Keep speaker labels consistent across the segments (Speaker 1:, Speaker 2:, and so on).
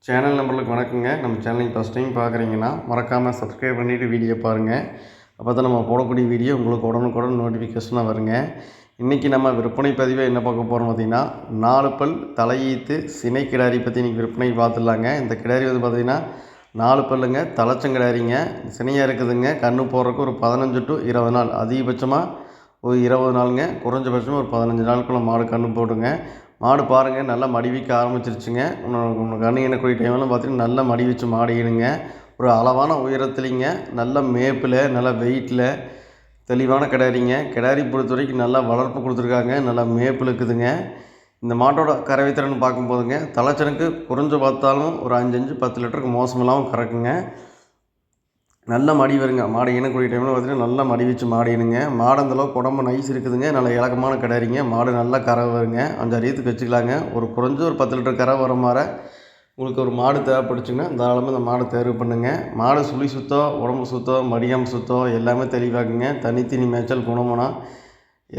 Speaker 1: Channel நம்பர்களுக்கு வணக்கங்க. நம்ம சேனலுக்கு ஃபஸ்ட் டைம் பார்க்குறீங்கன்னா மறக்காமல் சப்ஸ்கிரைப் பண்ணிவிட்டு வீடியோ பாருங்கள். அப்போ தான் நம்ம போடக்கூடிய வீடியோ உங்களுக்கு உடனுக்குடன் நோட்டிஃபிகேஷனாக வருங்க. இன்றைக்கி நம்ம விற்பனை பதிவை என்ன பார்க்க போகிறோம் பார்த்திங்கன்னா, 4 பல் தலையீத்து சினை கிடாரி பற்றி இன்றைக்கி விற்பனை பார்த்துடலாங்க. இந்த கிடாரி வந்து பார்த்திங்கன்னா 4 பல்லுங்க, தலைச்சங்கிடாரிங்க, சினையாக இருக்குதுங்க. கன்று போடுறதுக்கு ஒரு 15 to 20 நாள், அதிகபட்சமாக ஒரு 20 நாளுங்க, குறைஞ்சபட்சமாக ஒரு 15 நாளுக்குள்ள மாடு கன்று போடுங்க. மாடு பாருங்கள், நல்லா மடி வைக்க ஆரம்பிச்சிருச்சுங்க. இன்னும் கன்று ஈனக்கூடிய டைம்லாம் பார்த்திங்கன்னா நல்லா மடி வச்சு மாடு ஈனுங்க. ஒரு அளவான உயரத்துலிங்க, நல்ல மேப்பில், நல்ல வெயிட்டில் தெளிவான கிடாரிங்க. கிடாரி பொறுத்த வரைக்கும் நல்லா வளர்ப்பு கொடுத்துருக்காங்க, நல்லா மேப்பில் இருக்குதுங்க. இந்த மாட்டோட கறவைத்திறன் பார்க்கும்போதுங்க, தலைச்சனுக்கு குறைஞ்ச பார்த்தாலும் ஒரு 5 10 லிட்டருக்கு மோசமெல்லாம் கறக்குங்க. நல்ல மடி வருங்க. மாடு ஈனக்கூடிய டைமில் பார்த்திங்கன்னா நல்லா மடி வச்சு மாடு ஈனுங்க. மாடு அந்தளவுக்கு உடம்பு நைஸ் இருக்குதுங்க. நல்ல இலக்கமான கிடாரிங்க. மாடு நல்லா கறவை வருங்க. 5 அரியத்துக்கு வச்சுக்கலாங்க. ஒரு குறைஞ்ச ஒரு 10 லிட்டர் கறவை வர மாதிரி உங்களுக்கு ஒரு மாடு தேவைப்படுச்சுங்கன்னா தாராளமாக இந்த மாடு தேர்வு பண்ணுங்கள். மாடு சுழி சுத்தம், உடம்பு சுத்தம், மடியாம் சுத்தம் எல்லாமே தெளிவாக்குங்க. தனி மேய்ச்சல் குணமனம்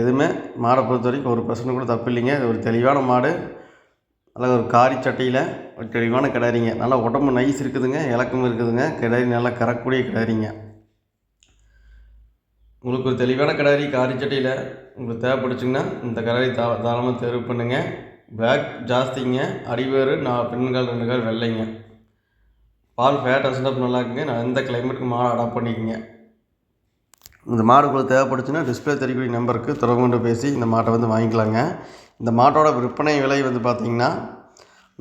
Speaker 1: எதுவுமே மாடை பொறுத்த வரைக்கும் ஒரு பிரச்சனை கூட தப்பு இல்லைங்க. இது ஒரு தெளிவான மாடு. நல்லா ஒரு காரி சட்டையில் ஒரு தெளிவான கிடாரிங்க. நல்லா உடம்பு நைஸ் இருக்குதுங்க, இலக்கம் இருக்குதுங்க. கிடாரி நல்லா கறக்கூடிய கிடாரிங்க. உங்களுக்கு ஒரு தெளிவான கிடாரி காரி சட்டையில் உங்களுக்கு தேவைப்படுச்சிங்கன்னா இந்த கிடாரி தாராளமாக தேர்வு பண்ணுங்கள். பிளாக் ஜாஸ்திங்க, அடிவேறு 4 பெண்கள் 2 கால் வெள்ளைங்க. பால் ஃபேட் அசண்டப் நல்லா இருக்குங்க. நான் எந்த கிளைமேட்டுக்கு மாடு அடாப்ட் பண்ணிக்கோங்க. இந்த மாடு உங்களுக்கு தேவைப்படுச்சுன்னா டிஸ்பிளே தெரியக்கூடிய நம்பருக்கு தொடர்பு கொண்டு பேசி இந்த மாட்டை வந்து வாங்கிக்கலாங்க. இந்த மாட்டோட விற்பனை விலை வந்து பார்த்திங்கன்னா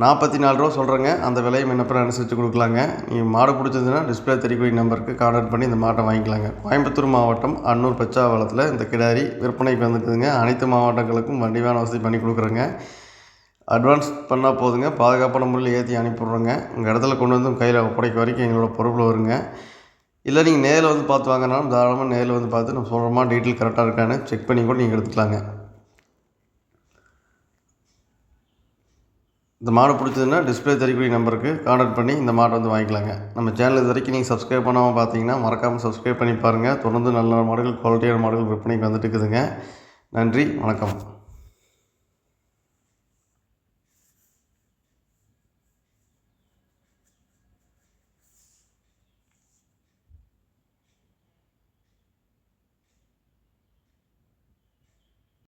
Speaker 1: 44 ரூபா சொல்கிறேங்க. அந்த விலையை முன்னப்பிற அனுசரித்து கொடுக்கலாங்க. நீங்கள் மாடு பிடிச்சதுன்னா டிஸ்பிளே தெரியக்கூடிய நம்பருக்கு கான்டாக்ட் பண்ணி இந்த மாட்டை வாங்கிக்கலாங்க. கோயம்புத்தூர் மாவட்டம் அன்னூர் பச்சாவளத்தில் இந்த கிடாரி விற்பனைக்கு வந்துக்குதுங்க. அனைத்து மாவட்டங்களுக்கும் வண்டிவான வசதி பண்ணி கொடுக்குறோங்க. அட்வான்ஸ் பண்ணால் போதுங்க, பாதுகாப்பான முறையில் ஏற்றி அனுப்பிவிட்றோங்க. உங்கள் இடத்துல கொண்டு வந்து கையில் ஒப்படைக்க வரைக்கும் எங்களோட பொறுப்பில் வருங்க. இல்லை நீங்கள் நேரில் வந்து பார்த்து வாங்கினாலும் தாராளமாக நேரில் வந்து பார்த்து நம்ம சொல்கிற மாதிரி டீட்டெயில் கரெக்டாக இருக்கான்னு செக் பண்ணி கூட நீங்கள் எடுத்துக்கலாங்க. இந்த மாடு பிடிச்சதுன்னா டிஸ்பிளே தெரியக்கூடிய நம்பருக்கு கான்டாக்ட் பண்ணி இந்த மாட்டை வந்து வாங்கிக்கலாங்க. நம்ம சேனல் இது வரைக்கும் நீங்கள் சப்ஸ்கிரைப் பண்ணாமல் பார்த்தீங்கன்னா மறக்காமல் சப்ஸ்கிரைப் பண்ணி பாருங்கள். தொடர்ந்து நல்ல மாடுகள், குவாலிட்டியான மாடுகள் விற்பனைக்கு வந்துட்டு இருக்குதுங்க. நன்றி, வணக்கம்.